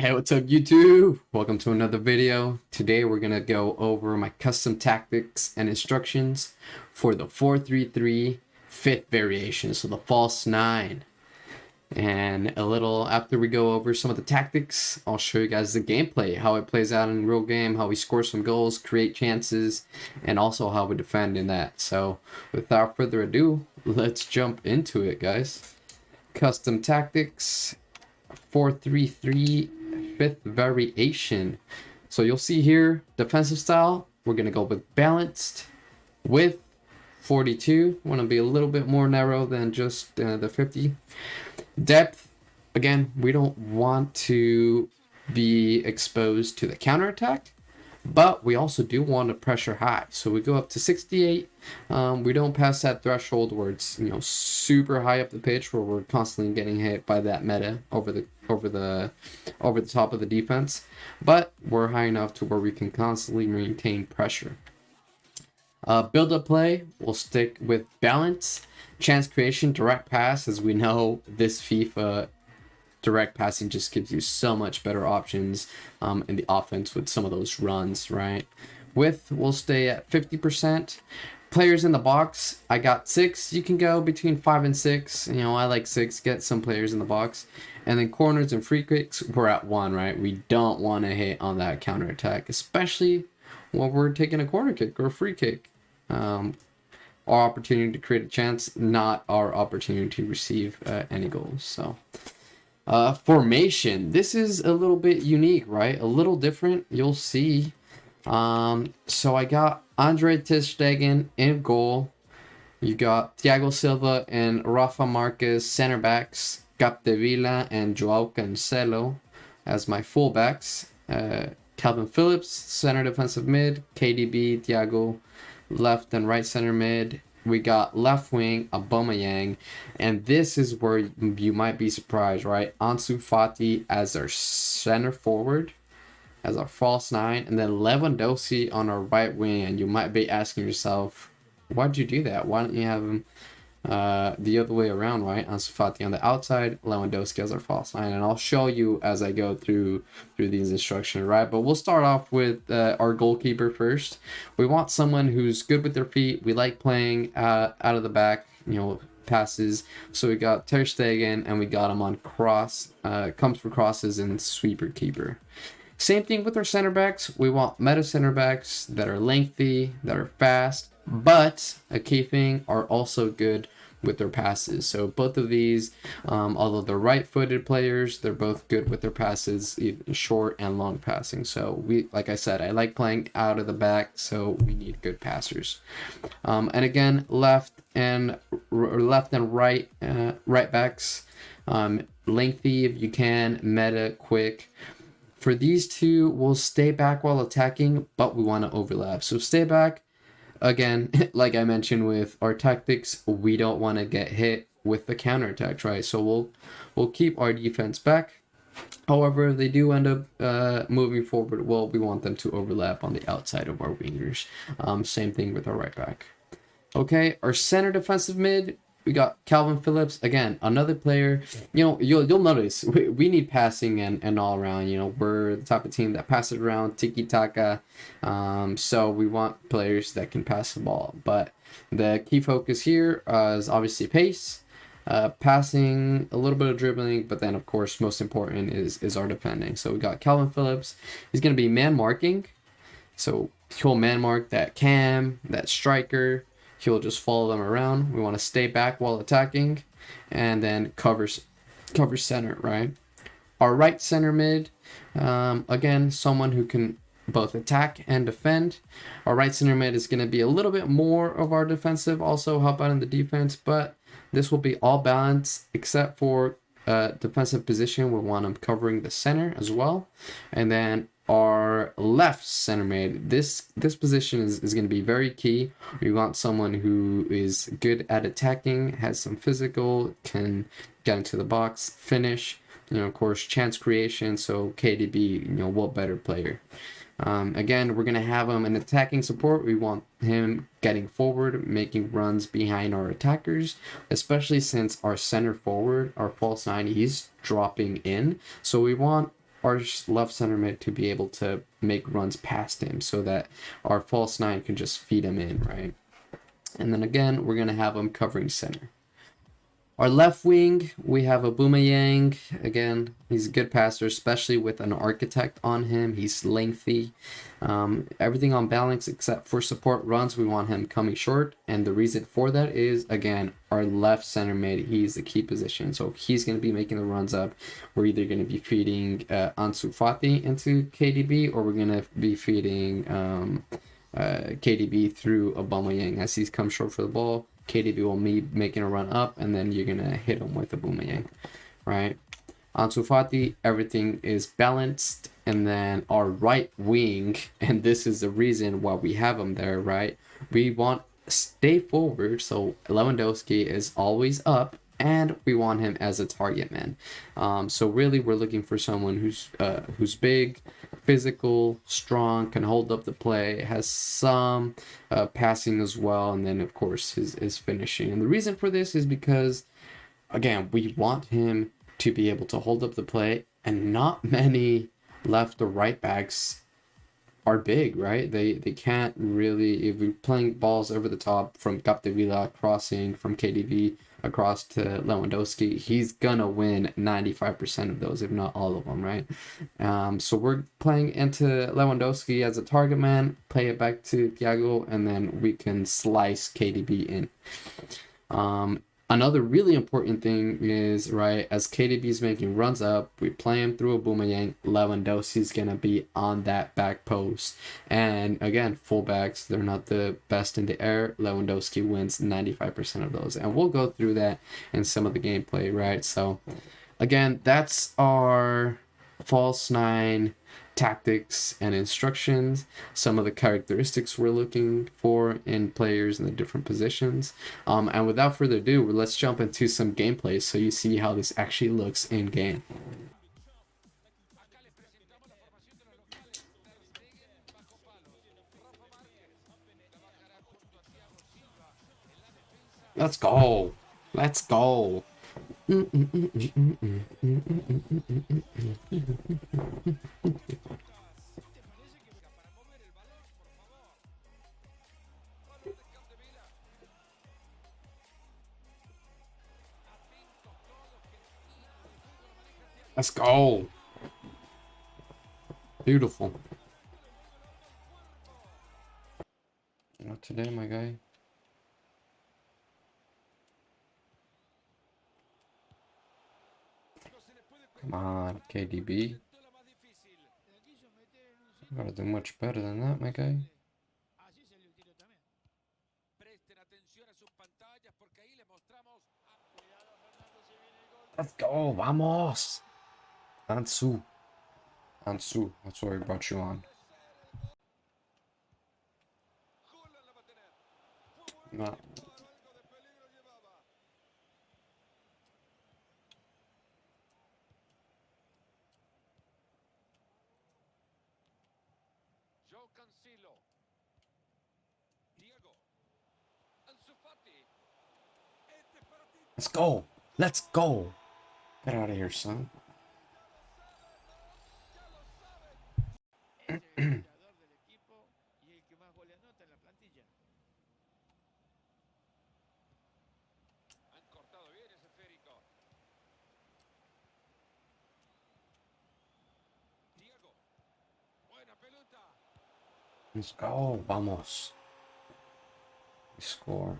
Hey, what's up YouTube? Welcome to another video. Today we're gonna go over my custom tactics and instructions for the 4-3-3 fifth variation, so the false 9. And a little after we go over some of the tactics, I'll show you guys the gameplay, how it plays out in real game, how we score some goals, create chances, and also how we defend in that. So without further ado, let's jump into it, guys. Custom tactics, 4-3-3 fifth variation. So you'll see here, defensive style, we're gonna go with balanced, width 42, want to be a little bit more narrow than just the 50. Depth, again, we don't want to be exposed to the counterattack, but we also do want to pressure high, so we go up to 68. We don't pass that threshold where it's super high up the pitch where we're constantly getting hit by that meta over the top of the defense, but we're high enough to where we can constantly maintain pressure. Build up play, we'll stick with balance, chance creation, direct pass. As we know, this FIFA direct passing just gives you so much better options in the offense with some of those runs, right? Width will stay at 50%. Players in the box, I got 6. You can go between 5 and 6. I like 6. Get some players in the box. And then corners and free kicks, we're at 1, right? We don't want to hit on that counter attack, especially when we're taking a corner kick or a free kick. Our opportunity to create a chance, not our opportunity to receive any goals. So formation, this is a little bit unique, right? A little different, you'll see. So I got Andre ter Stegen in goal. You got Thiago Silva and Rafa Marquez center backs, Capdevila and Joao Cancelo as my fullbacks. Calvin Phillips center defensive mid, KDB, Thiago left and right center mid. We got left wing Aubameyang, and this is where you might be surprised, right? Ansu Fati as our center forward, as our false 9, and then Lewandowski on our right wing. And you might be asking yourself, why'd you do that? Why don't you have him the other way around, right? Ansu Fati on the outside, Lewandowski as our false 9, and I'll show you as I go through these instructions, right? But we'll start off with our goalkeeper first. We want someone who's good with their feet. We like playing out of the back, passes. So we got ter Stegen, and we got him on cross, comes for crosses and sweeper keeper. Same thing with our center backs. We want meta center backs that are lengthy, that are fast, but a key thing, are also good with their passes. So both of these, although they're right-footed players, they're both good with their passes, short and long passing. So like I said, I like playing out of the back, so we need good passers. And again, left and right backs, lengthy if you can, meta, quick. For these two, we'll stay back while attacking, but we want to overlap. So stay back. Again, like I mentioned with our tactics, we don't want to get hit with the counterattacks, right? So we'll keep our defense back. However, if they do end up moving forward, well, we want them to overlap on the outside of our wingers. Same thing with our right back. Okay, our center defensive mid, we got Calvin Phillips. Again, another player, you'll notice we need passing and all around. We're the type of team that passes around, tiki-taka. So we want players that can pass the ball. But the key focus here is obviously pace, passing, a little bit of dribbling, but then of course most important is our defending. So we got Calvin Phillips. He's going to be man marking. So he'll man mark that cam, that striker. He'll just follow them around. We want to stay back while attacking, and then cover center, right? Our right center mid, again, someone who can both attack and defend. Our right center mid is going to be a little bit more of our defensive, also help out in the defense, but this will be all balanced except for defensive position. We want him covering the center as well. And then our left center mid, this position is going to be very key. We want someone who is good at attacking, has some physical, can get into the box, finish, of course, chance creation. So KDB, what better player? Again, we're going to have him in attacking support. We want him getting forward, making runs behind our attackers, especially since our center forward, our false 9, he's dropping in. So we want our left center mid to be able to make runs past him so that our false nine can just feed him in, right? And then again, we're going to have him covering center. Our left wing, we have a Boomayang. Again, he's a good passer, especially with an architect on him. He's lengthy. Everything on balance except for support runs, we want him coming short. And the reason for that is, again, our left center mid, he's the key position. So he's going to be making the runs up. We're either going to be feeding Ansu Fati into KDB, or we're going to be feeding KDB through Aubameyang as he's come short for the ball. KDB will be making a run up, and then you're gonna hit him with a Boomayang, right? Ansu Fati, everything is balanced, and then our right wing, and this is the reason why we have him there, right? We want stay forward, so Lewandowski is always up, and we want him as a target man. So really, we're looking for someone who's big, physical, strong, can hold up the play, has some passing as well, and then of course his finishing. And the reason for this is because, again, we want him to be able to hold up the play, and not many left or right backs are big, right? They can't really, if we're playing balls over the top from Capdevila crossing from KDV across to Lewandowski, he's gonna win 95% of those, if not all of them, right? So we're playing into Lewandowski as a target man, play it back to Thiago, and then we can slice KDB in. Another really important thing is, right, as KDB is making runs up, we play him through a Boomayang, Lewandowski's going to be on that back post. And again, fullbacks, they're not the best in the air. Lewandowski wins 95% of those. And we'll go through that in some of the gameplay, right? So, again, that's our false nine tactics and instructions, some of the characteristics we're looking for in players in the different positions. And without further ado, let's jump into some gameplay so you see how this actually looks in game. Let's go. Let's go. Let's go. Beautiful. Not today, my guy. Come on, KDB. You gotta do much better than that, my guy. Let's go, vamos. Ansu. Ansu, that's why we brought you on. No. Let's go. Let's go. Get out of here, son. Let's go. Vamos. We score.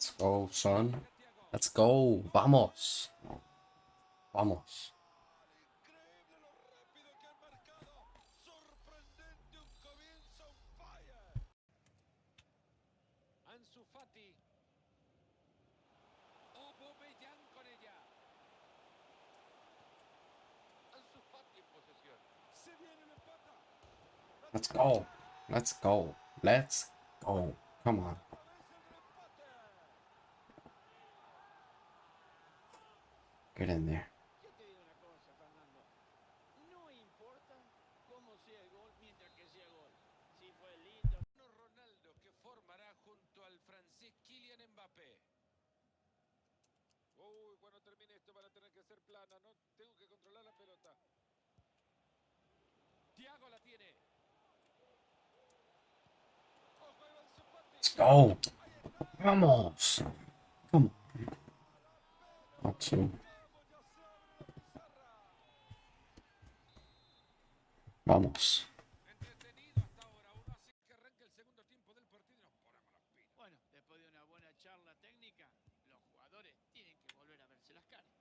Let's go, son. Let's go. Vamos. Vamos. Ansu Fati. Aubameyang con ella. Ansu Fati en posesión. Se viene el empate. Let's go. Let's go. Let's go. Come on. Get in there. Yo te digo una cosa, Fernando. No importa cómo sea el gol mientras que sea gol. Si fue lindo. Ronaldo que formará junto al francés Kylian Mbappé. Uy, cuando termine esto van a tener que ser plana, ¿no? Tengo que controlar la pelota. Thiago la tiene. Ojo, ahí va Ansu Fati. Let's go. Vamos. Come on. Not two. Vamos. Entretenido hasta ahora. Uno así que arranca el segundo tiempo del partido y nos ponemos las pilas. Bueno, después de una buena charla técnica, los jugadores tienen que volver a verse las caras.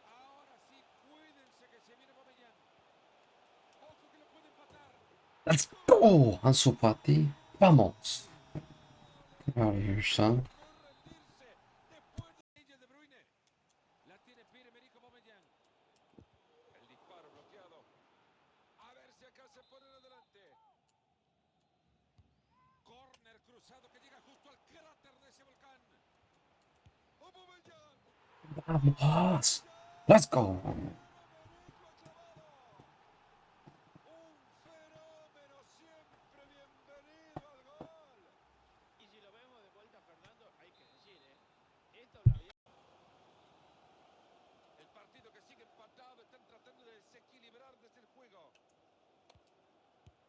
Ahora sí, cuídense que se viene Aubameyang. Ojo que lo puede empatar. Let's go. Ansu Fati. Vamos. Get out of here, son. Rendirse después de ella de Bruyne. La tiene Pierre-Emerick Aubameyang. El disparo bloqueado. A ver si acá se ponen adelante. Corner cruzado que llega justo al cráter de ese volcán. Aubameyang. Vamos. Let's go. Un fenómeno siempre bienvenido al gol. Y si lo vemos de vuelta, Fernando, hay que decir, esto lo había... El partido que sigue empatado, están tratando de desequilibrar desde el juego.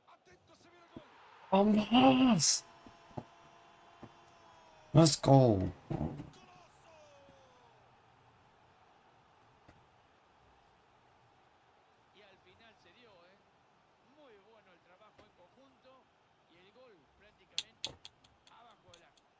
Atento, se viene el gol. Vamos. Let's go. Y al final se dio, muy bueno el trabajo en conjunto y el gol prácticamente abajo del arco.